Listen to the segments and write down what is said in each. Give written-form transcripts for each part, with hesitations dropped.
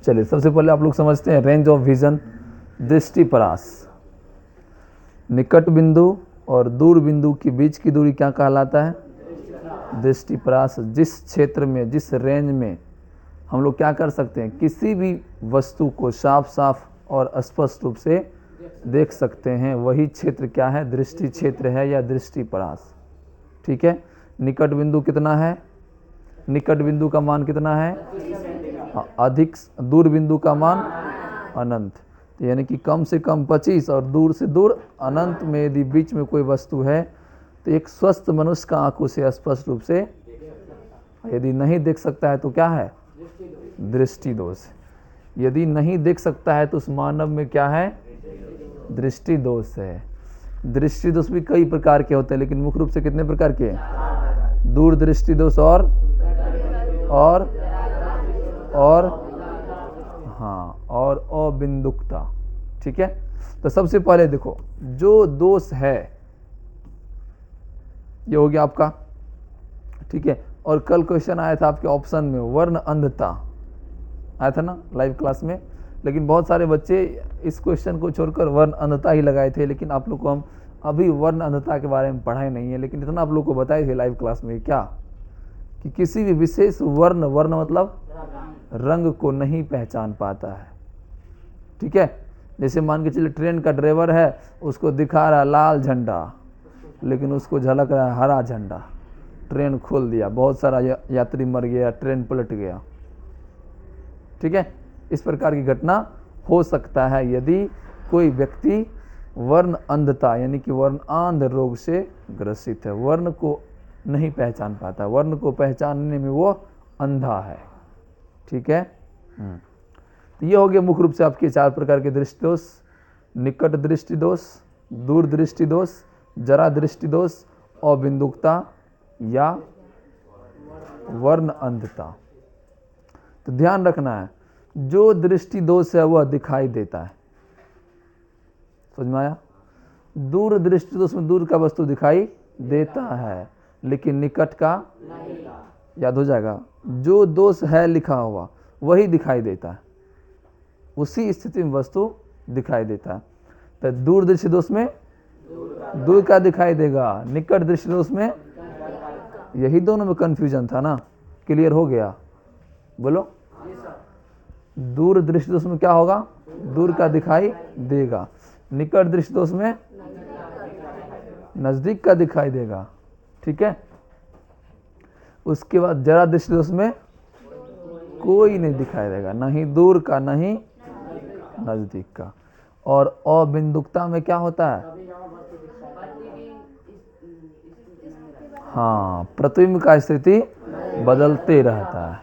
चलिए सबसे पहले आप लोग समझते हैं रेंज ऑफ विजन। दृष्टिपरास, निकट बिंदु और दूर बिंदु के बीच की दूरी क्या कहलाता है? दृष्टिपरास। जिस क्षेत्र में, जिस रेंज में हम लोग क्या कर सकते हैं, किसी भी वस्तु को साफ साफ और स्पष्ट रूप से देख सकते हैं, वही क्षेत्र क्या है? दृष्टि क्षेत्र है या दृष्टिपरास। ठीक है। निकट बिंदु कितना है? निकट बिंदु का मान कितना है? अधिक। दूर बिंदु का मान अनंत। तो यानी कि कम से कम 25 और दूर से दूर अनंत में यदि बीच में कोई वस्तु है तो एक स्वस्थ मनुष्य का आंख उसे स्पष्ट रूप से यदि नहीं देख सकता है तो क्या है? दृष्टि दोष। यदि नहीं देख सकता है तो उस मानव में क्या है? दृष्टि दोष है। दृष्टि दोष भी कई प्रकार के होते हैं, लेकिन मुख्य रूप से कितने प्रकार के? दूर दृष्टि दोष और हाँ, और अबिंदुकता। ठीक है। तो सबसे पहले देखो, जो दोष है ये हो गया आपका। ठीक है। और कल क्वेश्चन आया था आपके ऑप्शन में वर्ण अंधता आया था ना लाइव क्लास में, लेकिन बहुत सारे बच्चे इस क्वेश्चन को छोड़कर वर्ण अंधता ही लगाए थे। लेकिन आप लोग को हम अभी वर्ण अंधता के बारे में पढ़ाए नहीं है, लेकिन इतना आप लोग को बताए थे लाइव क्लास में क्या, कि किसी भी विशेष वर्ण मतलब रंग को नहीं पहचान पाता है। ठीक है। जैसे मान के चलिए ट्रेन का ड्राइवर है, उसको दिखा रहा लाल झंडा, लेकिन उसको झलक रहा है हरा झंडा। ट्रेन खोल दिया, बहुत सारा यात्री मर गया, ट्रेन पलट गया। ठीक है। इस प्रकार की घटना हो सकता है यदि कोई व्यक्ति वर्ण अंधता यानी कि वर्ण आंध रोग से ग्रसित है, वर्ण को नहीं पहचान पाता, वर्ण को पहचानने में वो अंधा है। ठीक है। तो ये हो गया मुख्य रूप से आपके 4 प्रकार के दृष्टि दोष: निकट दृष्टि दोष, दूर दृष्टि दोष, जरा दृष्टि दोष, अबिंदुकता या वर्ण अंधता। तो ध्यान रखना है, जो दृष्टि दोष है वह दिखाई देता है। समझ में आया? दूर दृष्टि दोष में दूर का वस्तु दिखाई देता है, लेकिन निकट का याद हो जाएगा। जो दोष है लिखा हुआ वही दिखाई देता है, उसी स्थिति में वस्तु दिखाई देता है। तो दूर दृष्टि दोष में दूर का दिखाई देगा, निकट दृष्टि दोष में, यही दोनों में कंफ्यूजन था ना। क्लियर हो गया? बोलो। दूर दृष्टि दोष में क्या होगा? दूर का दिखाई देगा। निकट दृष्टि दोष में नजदीक का दिखाई देगा। ठीक है। उसके बाद जरा दृष्टि दोष में कोई नहीं दिखाई देगा, नहीं दूर का नहीं नजदीक का। और अबिंदुकता में क्या होता है? हाँ, प्रतिबिंब का स्थिति बदलते रहता है।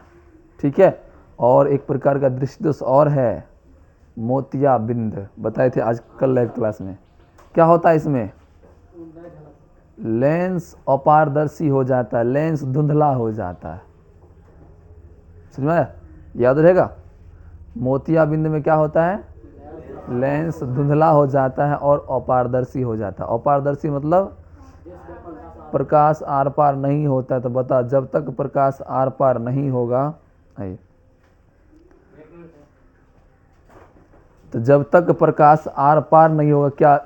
ठीक है। और एक प्रकार का दृष्टि दोष और है, मोतियाबिंद, बताए थे आज कल लाइव क्लास में। क्या होता है इसमें? लेंस अपारदर्शी हो जाता है, लेंस धुंधला हो जाता है। समझ में आया? याद रहेगा। मोतियाबिंद में क्या होता है? लेंस धुंधला हो जाता है और अपारदर्शी हो जाता है। अपारदर्शी मतलब प्रकाश आर पार नहीं होता है। तो बता, जब तक प्रकाश आर पार नहीं होगा, तो जब तक प्रकाश आर पार नहीं होगा, क्या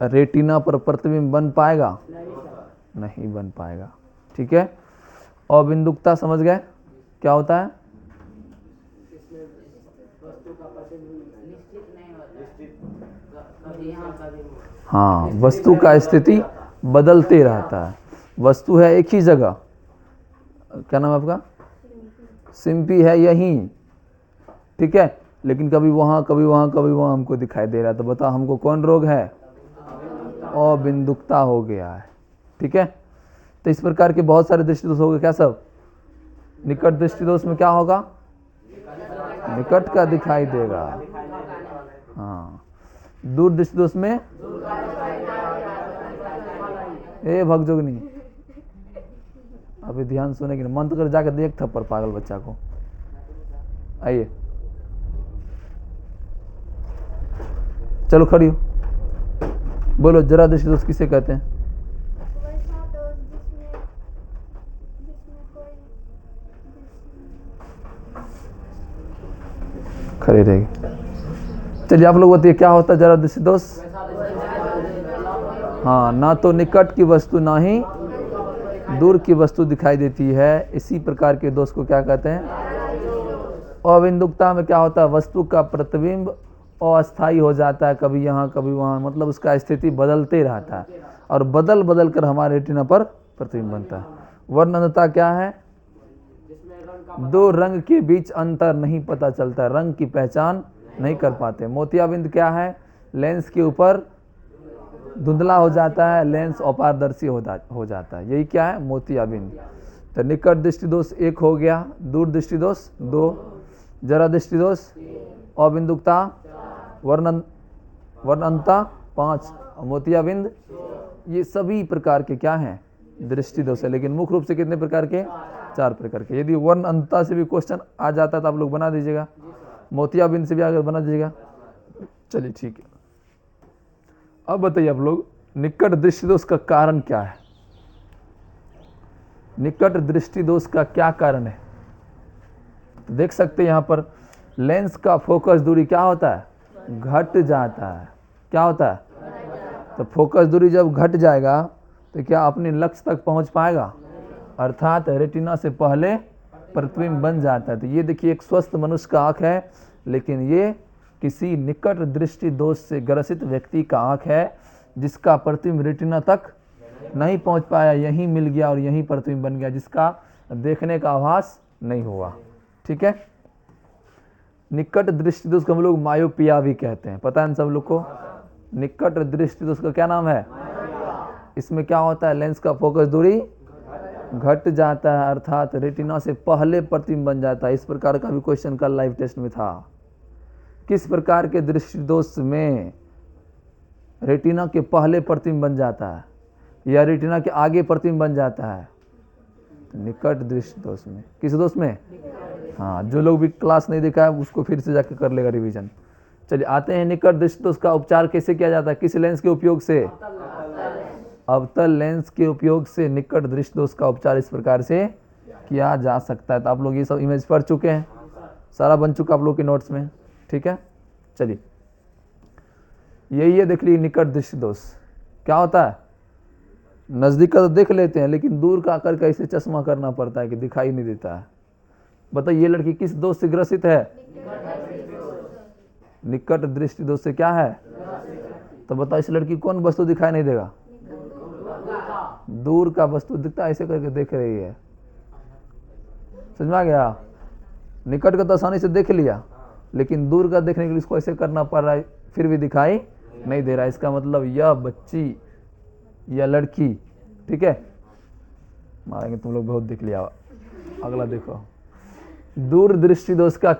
रेटिना पर प्रतिबिंब बन पाएगा? नहीं बन पाएगा। ठीक है। अबिंदुकता समझ गए क्या होता है? हाँ, वस्तु का स्थिति बदलते रहता है। वस्तु है एक ही जगह, क्या नाम है आपका? सिंपी है यहीं। ठीक है। लेकिन कभी वहाँ कभी वहाँ कभी वहाँ हमको दिखाई दे रहा है। तो बताओ हमको कौन रोग है? अबिंदुकता हो गया है। ठीक है। तो इस प्रकार के बहुत सारे दृष्टि दोष हो गए। क्या सब? निकट दृष्टि दोष में क्या होगा? निकट का दिखाई देगा। हाँ। दूर दृष्टि दोष में भगजोगनी, अभी ध्यान सुने कि मंत्र कर जाकर देख थप्पड़ पागल बच्चा को। आइए, चलो खड़ी हो, बोलो जरा दृष्टि दोष किसे कहते हैं? खड़ी रहेगी। चलिए आप लोग बताइए क्या होता है जरा दृष्टि दोष? हाँ, ना तो निकट की वस्तु ना ही दूर की वस्तु दिखाई देती है, इसी प्रकार के दोष को क्या कहते हैं? अबिंदुकता में क्या होता है? वस्तु का प्रतिबिंब अस्थायी हो जाता है, कभी यहाँ कभी वहाँ, मतलब उसका स्थिति बदलते रहता है और बदल बदल कर हमारे रेटिना पर प्रतिबिंब बनता है। वर्ण अंधता क्या है? दो रंग के बीच अंतर नहीं पता चलता, रंग की पहचान नहीं कर पाते। मोतियाबिंद क्या है? लेंस के ऊपर धुंधला हो जाता है, लेंस अपारदर्शी हो जाता है, यही क्या है? मोतियाबिंद। तो निकट दृष्टि दोष 1 हो गया, दूर दृष्टि दोष 2, जरा दृष्टि दोष, अबिंदुकता, वर्णनता 5, मोतियाबिंद, ये सभी प्रकार के क्या हैं? दृष्टि दोष है। लेकिन मुख्य रूप से कितने प्रकार के? 4 प्रकार के। यदि वर्ण अंतता से भी क्वेश्चन आ जाता है तो आप लोग बना दीजिएगा, मोतियाबिंद से भी अगर बना दीजिएगा। चलिए ठीक है, अब बताइए आप लोग निकट दृष्टि दोष का कारण क्या है? निकट दृष्टि दोष का क्या कारण है? तो देख सकते हैं यहाँ पर लेंस का फोकस दूरी क्या होता है? घट जाता है। क्या होता है? तो फोकस दूरी जब घट जाएगा तो क्या अपने लक्ष्य तक पहुंच पाएगा? अर्थात रेटिना से पहले प्रतिबिंब बन जाता है। तो ये देखिए एक स्वस्थ मनुष्य का आँख है, लेकिन ये किसी निकट दृष्टि दोष से ग्रसित व्यक्ति का आँख है, जिसका प्रतिबिंब रेटिना तक नहीं पहुंच पाया, यहीं मिल गया और यहीं प्रतिबिंब बन गया, जिसका देखने का आभास नहीं हुआ। ठीक है, निकट दृष्टि दोष को हम लोग मायोपिया भी कहते हैं, पता है इन सब लोग को? निकट दृष्टि दोष का क्या नाम है? इसमें क्या होता है? लेंस का फोकस दूरी घट जाता है, अर्थात रेटिना से पहले प्रतिबिंब बन जाता है। इस प्रकार का भी क्वेश्चन कल लाइव टेस्ट में था। किस प्रकार के दृष्टि दोष में रेटिना के पहले प्रतिबिंब बन जाता है या रेटिना के आगे प्रतिबिंब बन जाता है? निकट दृष्टि दोष में। किस दोष में? हाँ, जो लोग भी क्लास नहीं देखा है उसको फिर से जाकर कर लेगा रिवीजन। चलिए आते हैं निकट दृष्टि दोष का उपचार कैसे किया जाता है? किस लेंस के उपयोग से? अवतल लेंस के उपयोग से निकट दृष्टि दोष का उपचार इस प्रकार से किया जा सकता है। तो आप लोग ये सब इमेज पढ़ चुके हैं, सारा बन चुका आप लोग के नोट्स में। ठीक है, चलिए यही है, देख लीजिए निकट दृष्टि दोष क्या होता है? नज़दीक का तो देख लेते हैं, लेकिन दूर का आकर के ऐसे चश्मा करना पड़ता है कि दिखाई नहीं देता है। बताइए ये लड़की किस दोष से ग्रसित है? निकट दृष्टि दोष से क्या है? तो बताओ इस लड़की कौन वस्तु दिखाई नहीं देगा? दूर का वस्तु दिखता है, ऐसे करके देख रही है। समझ में आ गया? निकट का तो आसानी से देख लिया, लेकिन दूर का देखने के लिए इसको ऐसे करना पड़ रहा है, फिर भी दिखाई नहीं दे रहा है। इसका मतलब यह बच्ची या लड़की, ठीक है, मारेंगे तुम लोग, बहुत देख लिया। अगला देखो, दूर दृष्टि दोष का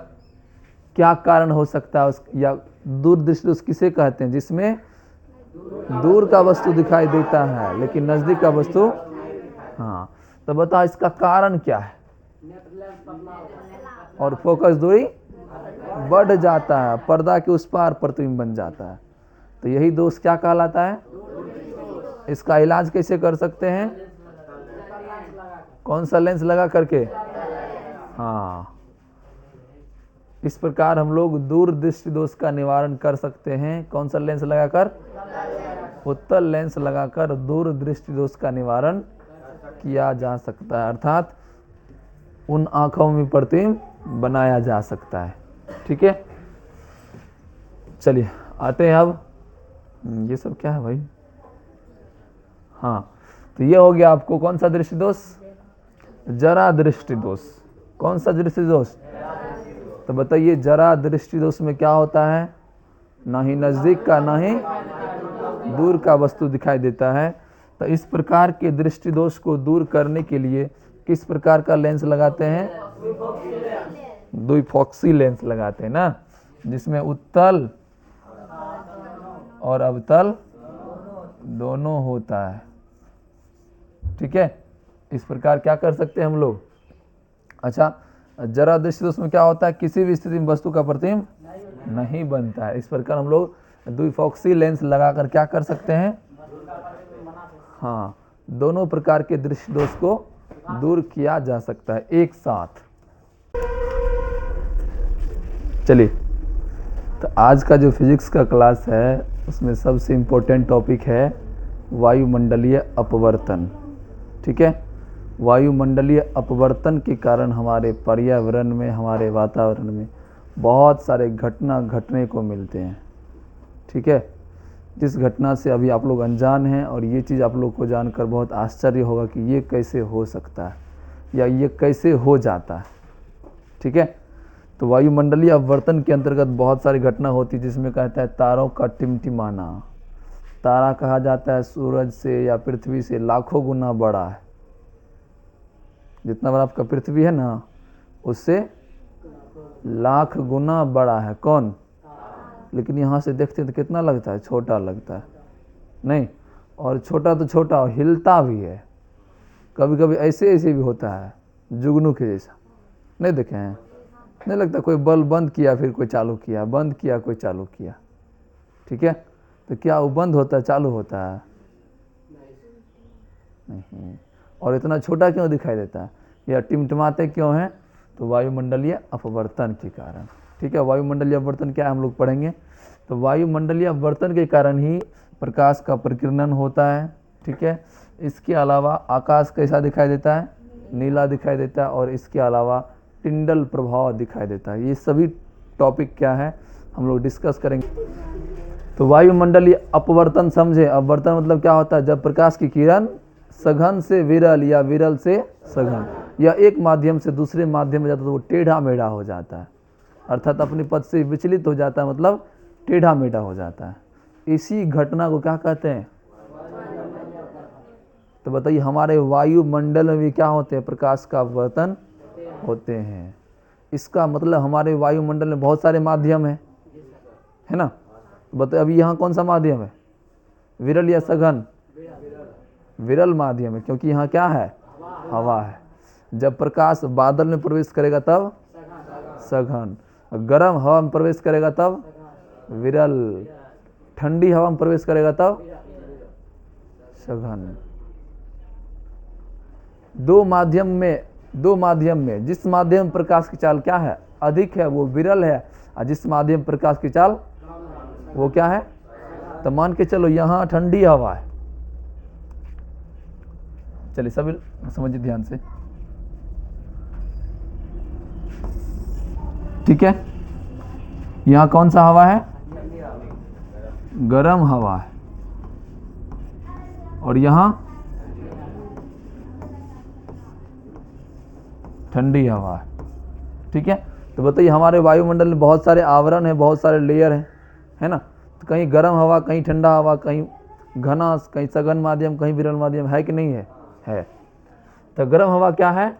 क्या कारण हो सकता है? या दूर दृष्टि दोष किसे कहते हैं? जिसमें दूर का वस्तु दिखाई देता है लेकिन नजदीक का वस्तु, हाँ, तो बताओ इसका कारण क्या है? और फोकस दूरी बढ़ जाता है, पर्दा के उस पार प्रतिबिंब बन जाता है। तो यही दोष क्या कहलाता है? इसका इलाज कैसे कर सकते हैं? कौन सा लेंस लगा करके? हाँ, इस प्रकार हम लोग दूर दृष्टि दोष का निवारण कर सकते हैं। कौन सा लेंस लगाकर? उत्तल लेंस लगाकर दूर दृष्टि दोष का निवारण किया जा सकता है, अर्थात उन आंखों में प्रतिबिंब बनाया जा सकता है। ठीक है, चलिए आते हैं अब, ये सब क्या है भाई? हाँ, तो ये हो गया आपको कौन सा दृष्टि दोष? जरा दृष्टि दोष। कौन सा दृष्टि दोष? तो बताइए जरा दृष्टि दोष में क्या होता है? ना ही नजदीक का ना ही दूर का वस्तु दिखाई देता है। तो इस प्रकार के दृष्टि दोष को दूर करने के लिए किस प्रकार का लेंस लगाते हैं? द्विफॉक्सी लेंस लगाते हैं ना, जिसमें उत्तल और अवतल दोनों होता है। ठीक है, इस प्रकार क्या कर सकते हैं हम लोग? अच्छा, जरा दृष्टि दोष में क्या होता है? किसी भी स्थिति में वस्तु का प्रतिबिंब नहीं बनता है। इस प्रकार हम लोग द्विफॉक्सी लेंस लगाकर क्या कर सकते हैं? हाँ, दोनों प्रकार के दृष्टि दोष को दूर किया जा सकता है एक साथ। चलिए तो आज का जो फिजिक्स का क्लास है उसमें सबसे इम्पोर्टेंट टॉपिक है वायुमंडलीय अपवर्तन। ठीक है, वायुमंडलीय अपवर्तन के कारण हमारे पर्यावरण में, हमारे वातावरण में बहुत सारे घटना घटने को मिलते हैं। ठीक है, जिस घटना से अभी आप लोग अनजान हैं, और ये चीज़ आप लोग को जानकर बहुत आश्चर्य होगा कि ये कैसे हो सकता है या ये कैसे हो जाता है। ठीक है, तो वायुमंडलीय अपवर्तन के अंतर्गत बहुत सारी घटना होती है, जिसमें कहता है तारों का टिमटिमाना। तारा कहा जाता है सूरज से या पृथ्वी से लाखों गुना बड़ा है। जितना बड़ा आपका पृथ्वी है ना, उससे लाख गुना बड़ा है कौन? लेकिन यहाँ से देखते हैं तो कितना लगता है? छोटा लगता है नहीं, और छोटा तो छोटा, हिलता भी है। कभी कभी ऐसे ऐसे भी होता है, जुगनू के जैसा। नहीं देखे हैं? नहीं लगता कोई बल्ब बंद किया फिर कोई चालू किया, बंद किया कोई चालू किया। ठीक है, तो क्या वो बंद होता है चालू होता है? नहीं। और इतना छोटा क्यों दिखाई देता है या टिमटिमाते क्यों हैं? तो वायुमंडलीय अपवर्तन के कारण। ठीक है, वायुमंडलीय अपवर्तन क्या है हम लोग पढ़ेंगे। तो वायुमंडलीय अपवर्तन के कारण ही प्रकाश का प्रकीर्णन होता है। ठीक है, इसके अलावा आकाश कैसा दिखाई देता है? नीला दिखाई देता है। और इसके अलावा टिंडल प्रभाव दिखाई देता है। ये सभी टॉपिक क्या है हम लोग डिस्कस करेंगे। तो वायुमंडलीय अपवर्तन समझे। अपवर्तन मतलब क्या होता है? जब प्रकाश की किरण सघन से विरल या विरल से सघन या एक माध्यम से दूसरे माध्यम में जाता है तो वो टेढ़ा मेढ़ा हो जाता है, अर्थात अपने पथ से विचलित हो जाता है, मतलब टेढ़ा मेढ़ा हो जाता है। इसी घटना को क्या कहते हैं? तो बताइए, हमारे वायुमंडल में भी क्या होते हैं? प्रकाश का अपवर्तन होते हैं। इसका मतलब हमारे वायुमंडल में बहुत सारे माध्यम है ना। बताइए अभी यहाँ कौन सा माध्यम है? विरल या सघन? विरल माध्यम है, क्योंकि यहाँ क्या है? हवा है। जब प्रकाश बादल में प्रवेश करेगा तब सघन, गर्म हवा में प्रवेश करेगा तब विरल, ठंडी हवा में प्रवेश करेगा तब सघन। दो माध्यम में जिस माध्यम प्रकाश की चाल क्या है? अधिक है, वो विरल है। और जिस माध्यम प्रकाश की चाल वो क्या है? तो मान के चलो यहाँ ठंडी हवा है। चलिए सभी समझिए ध्यान से। ठीक है, यहाँ कौन सा हवा है? गर्म हवा है। और यहाँ ठंडी हवा है। ठीक है, तो बताइए हमारे वायुमंडल में बहुत सारे आवरण है, बहुत सारे लेयर है ना। तो कहीं गर्म हवा, कहीं ठंडा हवा, कहीं घना, कहीं सघन माध्यम, कहीं विरल माध्यम, है कि नहीं है। तो गर्म हवा क्या है?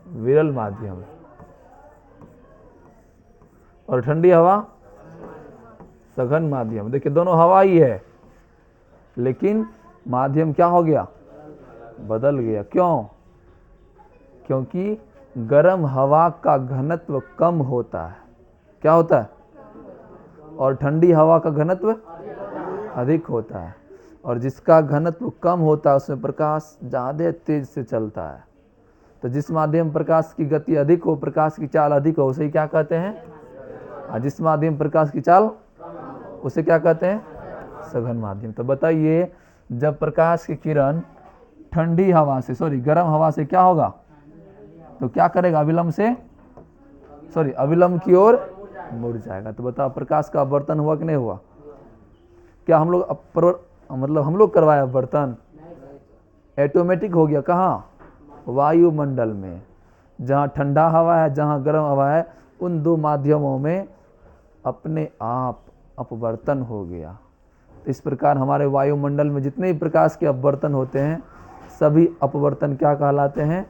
विरल माध्यम। और ठंडी हवा सघन माध्यम। देखिए दोनों हवा ही है, लेकिन माध्यम क्या हो गया? बदल गया। क्यों? क्योंकि गर्म हवा का घनत्व कम होता है। क्या होता है? और ठंडी हवा का घनत्व अधिक होता है। और जिसका घनत्व कम होता है उसमें प्रकाश ज़्यादा तेज से चलता है। तो जिस माध्यम प्रकाश की गति अधिक हो, प्रकाश की चाल अधिक हो, उसे क्या कहते हैं? और जिस माध्यम प्रकाश की चाल, उसे क्या कहते हैं? सघन माध्यम। तो बताइए, जब प्रकाश की किरण ठंडी हवा से, गर्म हवा से क्या होगा? तो क्या करेगा? अविलंब की ओर मुड़ जाएगा। तो बताओ प्रकाश का अपवर्तन हुआ कि नहीं हुआ? क्या हम लोग हम लोग करवाया अपवर्तन? ऑटोमेटिक हो गया। कहाँ? वायुमंडल में। जहाँ ठंडा हवा है, जहाँ गर्म हवा है, उन दो माध्यमों में अपने आप अपवर्तन हो गया। इस प्रकार हमारे वायुमंडल में जितने भी प्रकाश के अपवर्तन होते हैं, सभी अपवर्तन क्या कहलाते हैं?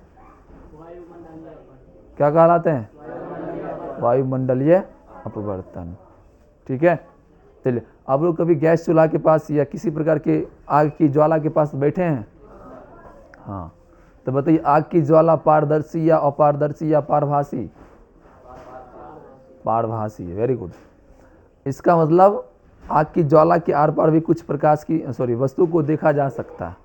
क्या कहलाते हैं? वायुमंडलीय अपवर्तन। ठीक है, चलिए आप लोग कभी गैस चूल्हा के पास या किसी प्रकार के आग की ज्वाला के पास बैठे हैं? हाँ, तो बताइए आग की ज्वाला पारदर्शी या अपारदर्शी या पारभासी? पारभासी। Very good. इसका मतलब आग की ज्वाला के आर पार भी कुछ प्रकाश की वस्तु को देखा जा सकता है।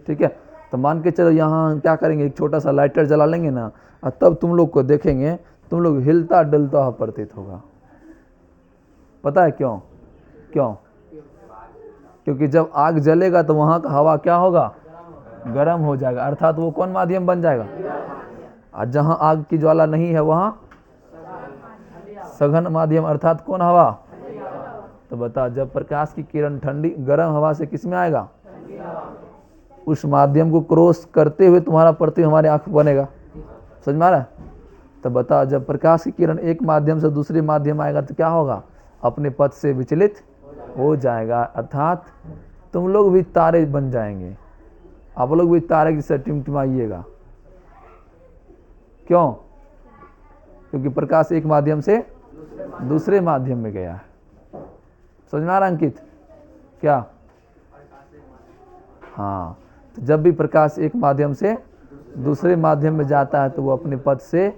ठीक है, तो मान के चलो यहाँ हम क्या करेंगे, एक छोटा सा लाइटर जला लेंगे ना, और तब तुम लोग को देखेंगे, तुम लोग हिलता डुलता हुआ प्रतीत होगा। पता है क्यों? क्यों? क्योंकि जब आग जलेगा तो वहाँ का हवा क्या होगा? गर्म हो जाएगा, अर्थात वो कौन माध्यम बन जाएगा? और जहाँ आग की ज्वाला नहीं है वहाँ सघन माध्यम, अर्थात कौन हवा? तो बता, जब प्रकाश की किरण ठंडी गर्म हवा से किस में आएगा? उस माध्यम को क्रॉस करते हुए तुम्हारा प्रतिबिंब हमारे आंख बनेगा। समझ में आ रहा है? तो बता, जब प्रकाश की किरण एक माध्यम से दूसरे माध्यम आएगा तो क्या होगा? अपने पथ से विचलित हो जाएगा, अर्थात तुम लोग भी तारे बन जाएंगे, आप लोग भी तारे की तरह टिमटिमाइएगा। क्यों? क्योंकि प्रकाश एक माध्यम से दूसरे माध्यम में गया है। समझ में आ रहा अंकित? क्या? हाँ, तो जब भी प्रकाश एक माध्यम से दूसरे माध्यम में जाता है तो वो अपने पथ से,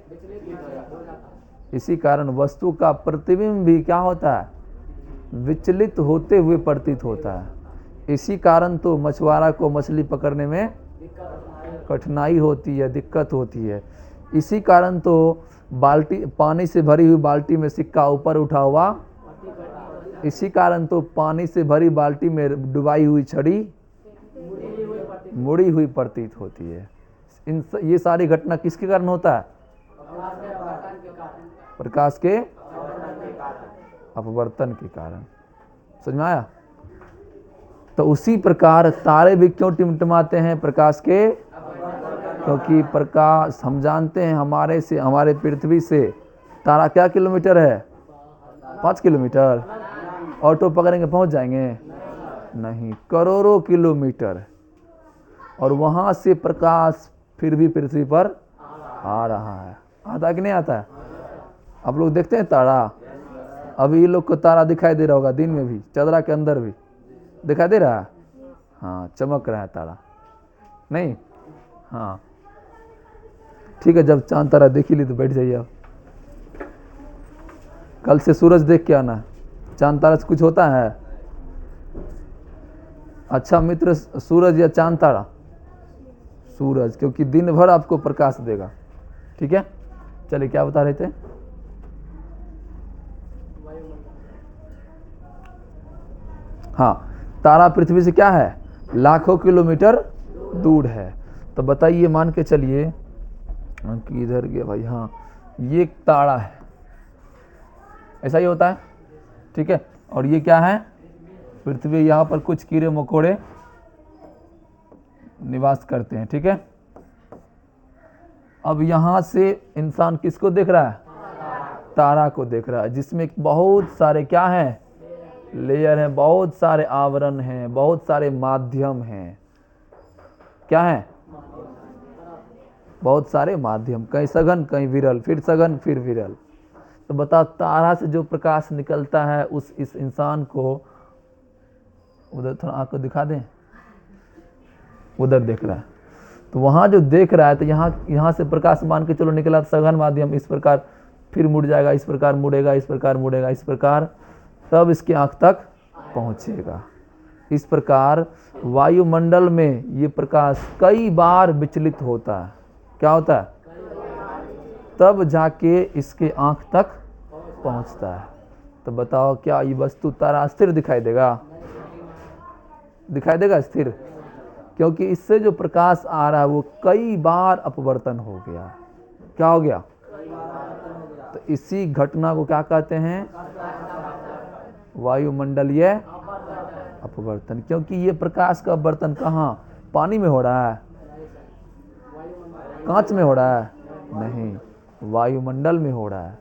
इसी कारण वस्तु का प्रतिबिंब भी क्या होता है? विचलित होते हुए प्रतीत होता है। इसी कारण तो मछुआरा को मछली पकड़ने में कठिनाई होती है, दिक्कत होती है। इसी कारण तो बाल्टी, पानी से भरी हुई बाल्टी में सिक्का ऊपर उठा हुआ, इसी कारण तो पानी से भरी बाल्टी में डुबाई हुई छड़ी मुड़ी हुई प्रतीत होती है। ये सारी घटना किसके कारण होता है? प्रकाश के अपवर्तन के कारण। समझ में आया? तो उसी प्रकार तारे भी क्यों टिमटिमाते हैं? प्रकाश के, क्योंकि प्रकाश, हम जानते हैं हमारे से, हमारे पृथ्वी से तारा क्या किलोमीटर है? 5 किलोमीटर। ऑटो पकड़ेंगे पहुंच जाएंगे? नहीं, करोड़ों किलोमीटर। और वहां से प्रकाश फिर भी पृथ्वी पर आ रहा है। आता कि नहीं आता है? आप लोग देखते हैं तारा? अभी ये लोग को तारा दिखाई दे रहा होगा, दिन में भी, चंद्रा के अंदर भी दिखाई दे रहा है। हाँ, चमक रहा है तारा, नहीं? हाँ ठीक है, जब चांद तारा देख ही ली तो बैठ जाइए आप। कल से सूरज देख के आना है। चांद तारा से कुछ होता है? अच्छा मित्र, सूरज या चांद तारा? सूरज, क्योंकि दिन भर आपको प्रकाश देगा। ठीक है, चलिए क्या बता रहे थे? हाँ, तारा पृथ्वी से क्या है? लाखों किलोमीटर दूर है। तो बताइए, मान के चलिए कि इधर गया भाई, हाँ ये एक तारा है, ऐसा ही होता है, ठीक है। और ये क्या है? पृथ्वी। यहाँ पर कुछ कीड़े मकोड़े निवास करते हैं, ठीक है। अब यहाँ से इंसान किसको देख रहा है? तारा को देख रहा है, जिसमें बहुत सारे क्या हैं? लेयर हैं, बहुत सारे आवरण हैं, बहुत सारे माध्यम हैं। क्या है? बहुत सारे माध्यम, कहीं सघन कहीं विरल, फिर सघन फिर विरल। तो बताओ, तारा से जो प्रकाश निकलता है उस इस इंसान को, उधर थोड़ा आँख को दिखा दें, उधर देख रहा है, तो वहाँ जो देख रहा है, तो यहाँ से प्रकाश मान के चलो निकला, सघन माध्यम, इस प्रकार फिर मुड़ जाएगा, इस प्रकार मुड़ेगा, इस प्रकार मुड़ेगा, इस प्रकार तब इसके आँख तक पहुँचेगा। इस प्रकार वायुमंडल में ये प्रकाश कई बार विचलित होता है। क्या होता है? तब जाके इसके आँख तक पहुँचता है। तो बताओ, क्या ये वस्तु तारा स्थिर दिखाई देगा? दिखाई देगा स्थिर? क्योंकि इससे जो प्रकाश आ रहा है वो कई बार अपवर्तन हो गया। क्या हो गया? तो इसी घटना को क्या कहते हैं? वायुमंडलीय अपवर्तन। क्योंकि ये प्रकाश का अपवर्तन कहाँ? पानी में हो रहा है? कांच में हो रहा है? नहीं, वायुमंडल में हो रहा है।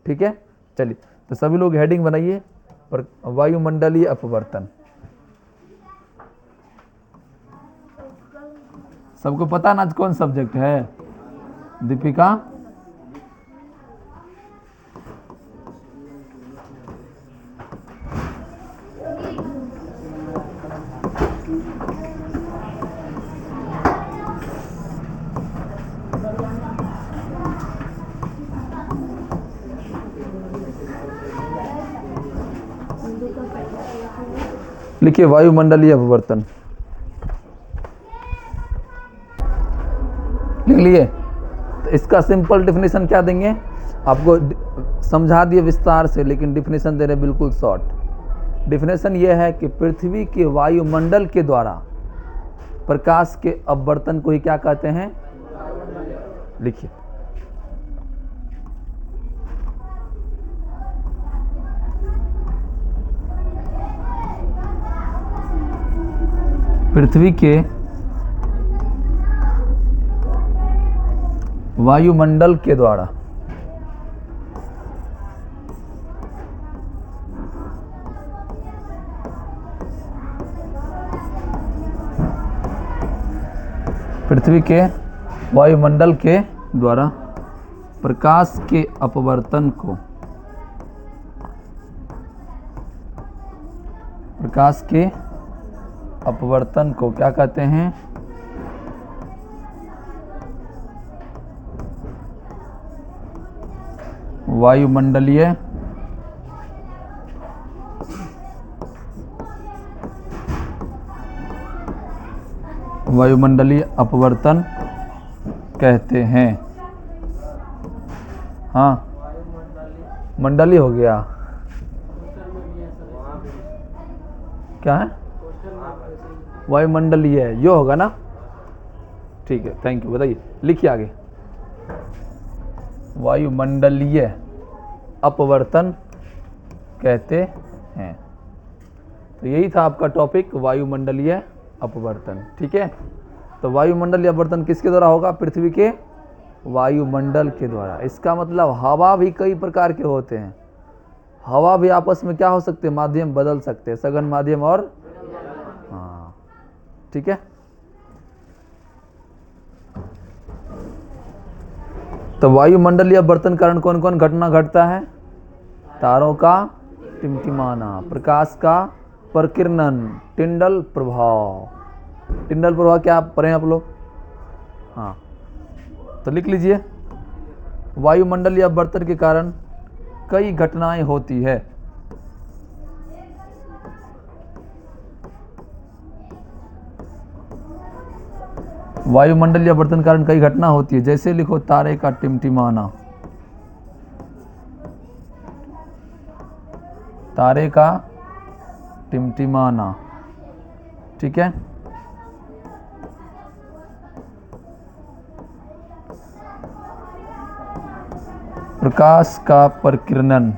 ठीक है, चलिए तो सभी लोग हेडिंग बनाइए, वायुमंडलीय अपवर्तन। सबको पता ना आज कौन सब्जेक्ट है? दीपिका? लिखिए वायुमंडलीय अपवर्तन। लिख लिए? तो इसका सिंपल डेफिनेशन क्या देंगे, आपको समझा दिए विस्तार से, लेकिन डेफिनेशन दे रहे बिल्कुल शॉर्ट। डेफिनेशन ये है कि पृथ्वी के वायुमंडल के द्वारा प्रकाश के अपवर्तन को ही क्या कहते हैं, लिखिए। पृथ्वी के वायुमंडल के द्वारा पृथ्वी के वायुमंडल के द्वारा प्रकाश के अपवर्तन को, प्रकाश के अपवर्तन को क्या कहते हैं, वायुमंडलीय अपवर्तन कहते हैं। हाँ, मंडली हो गया, क्या है, वायुमंडलीय है, यो होगा ना, ठीक है, थैंक यू। बताइए, लिखिए आगे। वायुमंडलीय अपवर्तन कहते हैं। तो यही था आपका टॉपिक, वायुमंडलीय अपवर्तन। ठीक है, तो वायुमंडलीय अपवर्तन किसके द्वारा होगा, पृथ्वी के वायुमंडल के द्वारा। इसका मतलब हवा भी कई प्रकार के होते हैं, हवा भी आपस में क्या हो सकते हैं, माध्यम बदल सकते हैं, सघन माध्यम और, हाँ, ठीक है। तो वायुमंडलीय अपवर्तन कारण कौन कौन घटना घटता है, तारों का टिमटिमाना, प्रकाश का प्रकीर्णन, टिंडल प्रभाव। टिंडल प्रभाव क्या पढ़े आप लोग, हाँ, तो लिख लीजिए। वायुमंडलीय अपवर्तन के कारण कई घटनाएं होती है। वायुमंडलीय अपवर्तन के कारण कई घटना होती है, जैसे लिखो तारे का टिमटिमाना, तारे का टिमटिमाना, ठीक है। प्रकाश का प्रकीर्णन,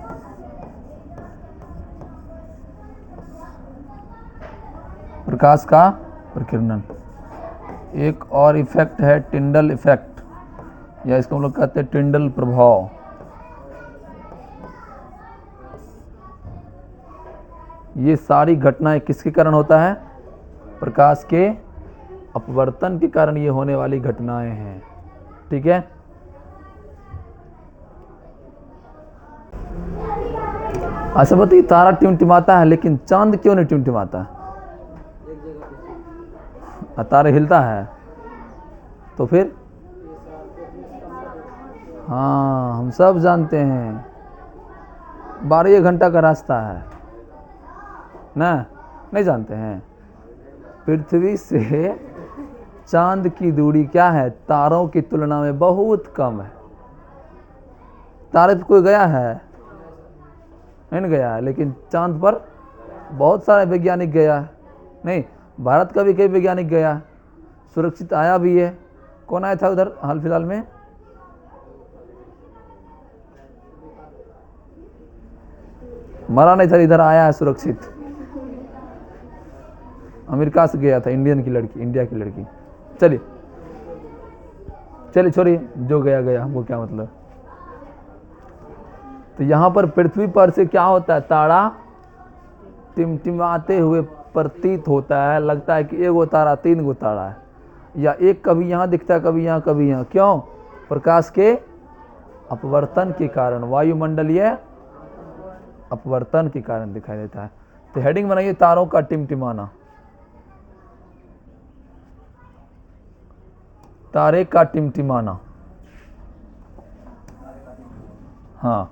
प्रकाश का प्रकीर्णन। एक और इफेक्ट है टिंडल इफेक्ट, या इसको हम लोग कहते हैं टिंडल प्रभाव। ये सारी घटनाएं किसके कारण होता है, प्रकाश के अपवर्तन के कारण ये होने वाली घटनाएं हैं। ठीक है, अच्छा बताइए, तारा टिमटिमाता है लेकिन चांद क्यों नहीं टिमटिमाता है, तारा हिलता है तो फिर, हाँ, हम सब जानते हैं 12 घंटा का रास्ता है ना, नहीं जानते हैं। पृथ्वी से चांद की दूरी क्या है, तारों की तुलना में बहुत कम है। तारे पे कोई गया है, नहीं गया है, लेकिन चांद पर बहुत सारे वैज्ञानिक गया है। नहीं, भारत का भी कई वैज्ञानिक गया है, सुरक्षित आया भी है। कौन आया था उधर हाल फिलहाल में, मरा नहीं था, इधर आया है सुरक्षित। अमेरिका से गया था, इंडियन की लड़की, इंडिया की लड़की। चलिए चलिए छोड़िए, जो गया गया, हमको क्या मतलब। तो यहाँ पर पृथ्वी पर से क्या होता है, तारा टिमटिमाते हुए प्रतीत होता है, लगता है कि 1 तारा 3 तारा है, या एक कभी यहाँ दिखता है, कभी यहाँ, कभी यहाँ। क्यों, प्रकाश के अपवर्तन के कारण, वायुमंडलीय अपवर्तन के कारण दिखाई देता है। तो हेडिंग बनाइए, तारों का टिमटिमाना, तारे का टिमटिमाना। हाँ,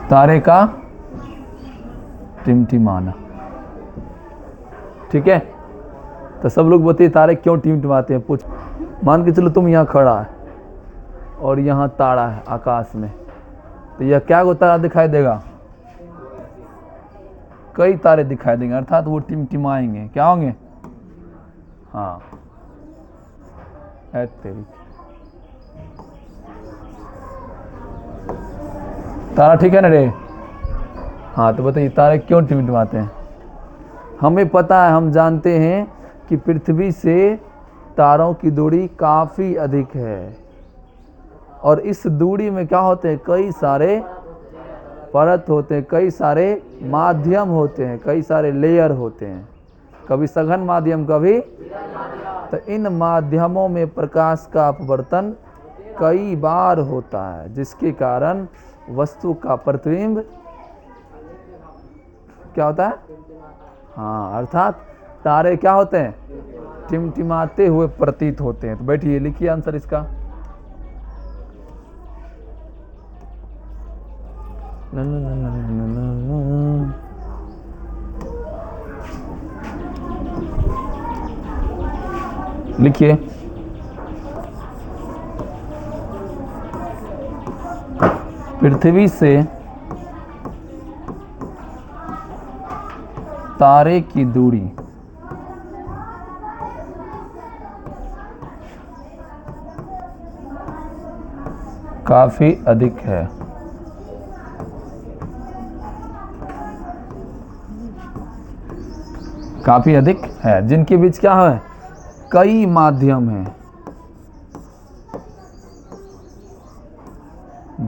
तारे का टिमटिमाना। ठीक है, तो सब लोग बताइए तारे क्यों टिमटिमाते हैं, पूछ। मान के चलो तुम यहाँ खड़ा है और यहाँ तारा है आकाश में, तो यह क्या को तारा दिखाई देगा? कई तारे दिखाई देंगे, अर्थात वो टिमटिमाएंगे। क्या होंगे? हाँ, तेरी तारा। ठीक है ना रे? हाँ, तो बताइए तारे क्यों टिमटिमाते हैं? हमें पता है, हम जानते हैं कि पृथ्वी से तारों की दूरी काफ़ी अधिक है, और इस दूरी में क्या होते हैं? कई सारे परत होते हैं, कई सारे माध्यम होते हैं, कई सारे लेयर होते हैं, कभी सघन माध्यम, कभी। तो इन माध्यमों में प्रकाश का अपवर्तन कई बार होता है, जिसके कारण वस्तु का प्रतिबिंब क्या होता है? हाँ, अर्थात तारे क्या होते हैं? टिमटिमाते हुए प्रतीत होते हैं। तो बैठिए, लिखिए आंसर इसका। लिखिए, पृथ्वी से तारे की दूरी काफी अधिक है। काफी अधिक है, जिनके बीच क्या है? कई माध्यम हैं,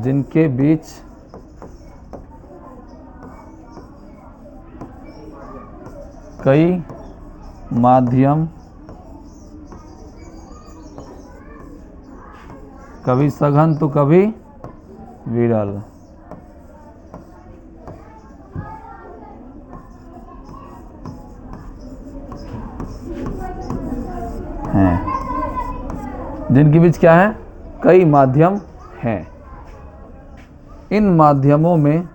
जिनके बीच कई माध्यम, कभी सघन तो कभी विरल हैं, जिनके बीच क्या है? कई माध्यम हैं। इन माध्यमों में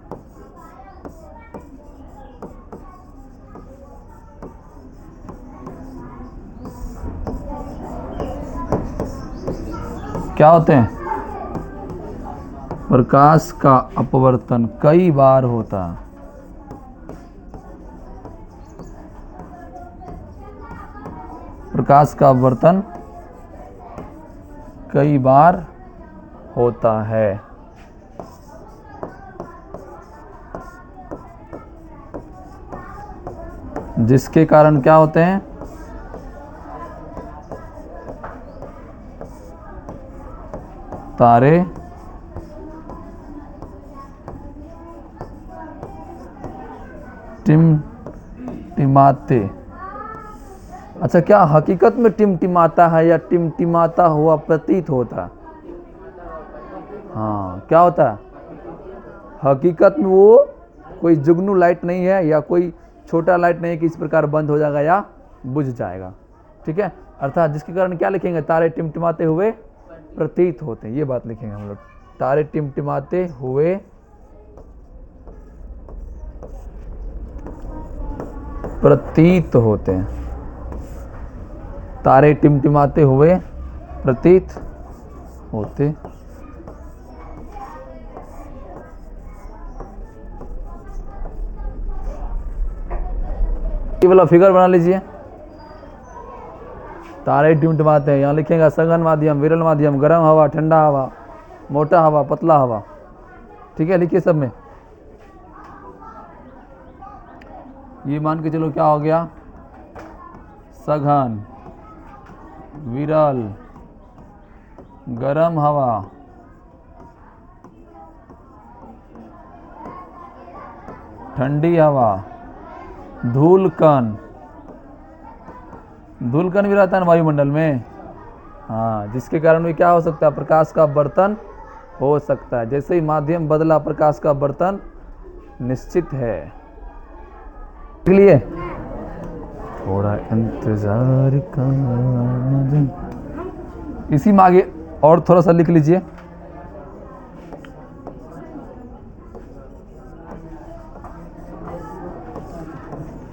क्या होते हैं? प्रकाश का अपवर्तन कई बार होता है। प्रकाश का अपवर्तन कई बार होता है, जिसके कारण क्या होते हैं? तारे टिमटिमाते। अच्छा, क्या हकीकत में टिमटिमाता है या टिमटिमाता हुआ प्रतीत होता है? हाँ, क्या होता है? हकीकत में वो कोई जुगनू लाइट नहीं है, या कोई छोटा लाइट नहीं है कि इस प्रकार बंद हो जाएगा या बुझ जाएगा। ठीक है, अर्थात जिसके कारण क्या लिखेंगे? तारे टिमटिमाते हुए प्रतीत होते हैं, ये बात लिखेंगे हम लोग। तारे टिमटिमाते हुए प्रतीत होते हैं। तारे टिमटिमाते हुए प्रतीत होते। ये वाला फिगर बना लीजिए। तारे टिमटिमाते हैं, यहाँ लिखेगा सघन माध्यम, विरल माध्यम, गर्म हवा, ठंडा हवा, मोटा हवा, पतला हवा। ठीक है, लिखिए सब में। ये मान के चलो क्या हो गया? सघन, विरल, गर्म हवा, ठंडी हवा, धूलकण। धूलकण भी रहता है ना वायुमंडल में। हाँ, जिसके कारण भी क्या हो सकता है? प्रकाश का अपवर्तन हो सकता है। जैसे ही माध्यम बदला, प्रकाश का अपवर्तन निश्चित है। इसलिए थोड़ा इंतजार का, इसी में आगे और थोड़ा सा लिख लीजिए।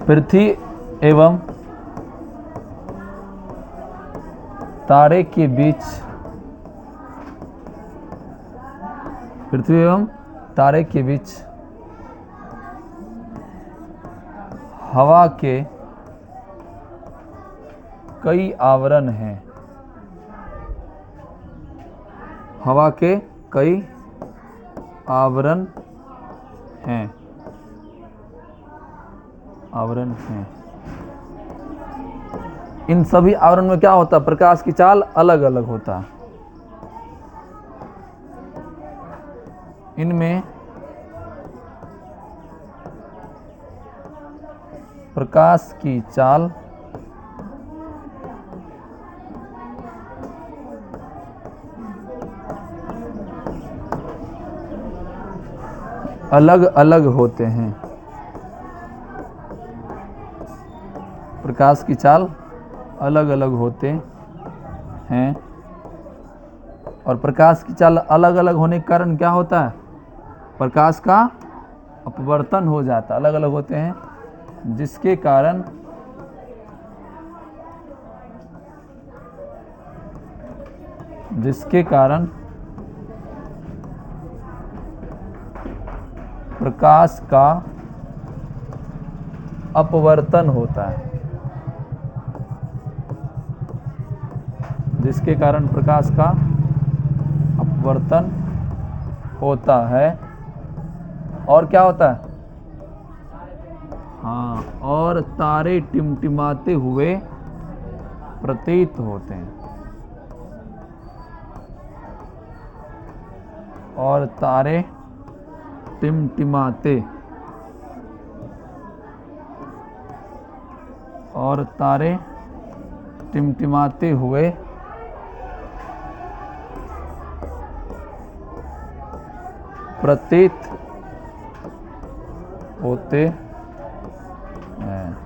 पृथ्वी एवं तारे के बीच, पृथ्वी एवं तारे के बीच हवा के कई आवरण हैं। हवा के कई आवरण हैं, आवरण हैं। इन सभी आवरण में क्या होता है? प्रकाश की चाल अलग अलग होता है। इनमें प्रकाश की चाल अलग अलग होते हैं। प्रकाश की चाल अलग अलग होते हैं और प्रकाश की चाल अलग अलग होने के कारण क्या होता है? प्रकाश का अपवर्तन हो जाता है, अलग अलग होते हैं, जिसके कारण प्रकाश का अपवर्तन होता है, जिसके कारण प्रकाश का अपवर्तन होता है। और क्या होता है? हाँ, और तारे टिमटिमाते हुए प्रतीत होते हैं। और तारे टिमटिमाते हुए प्रतीत होते हैं।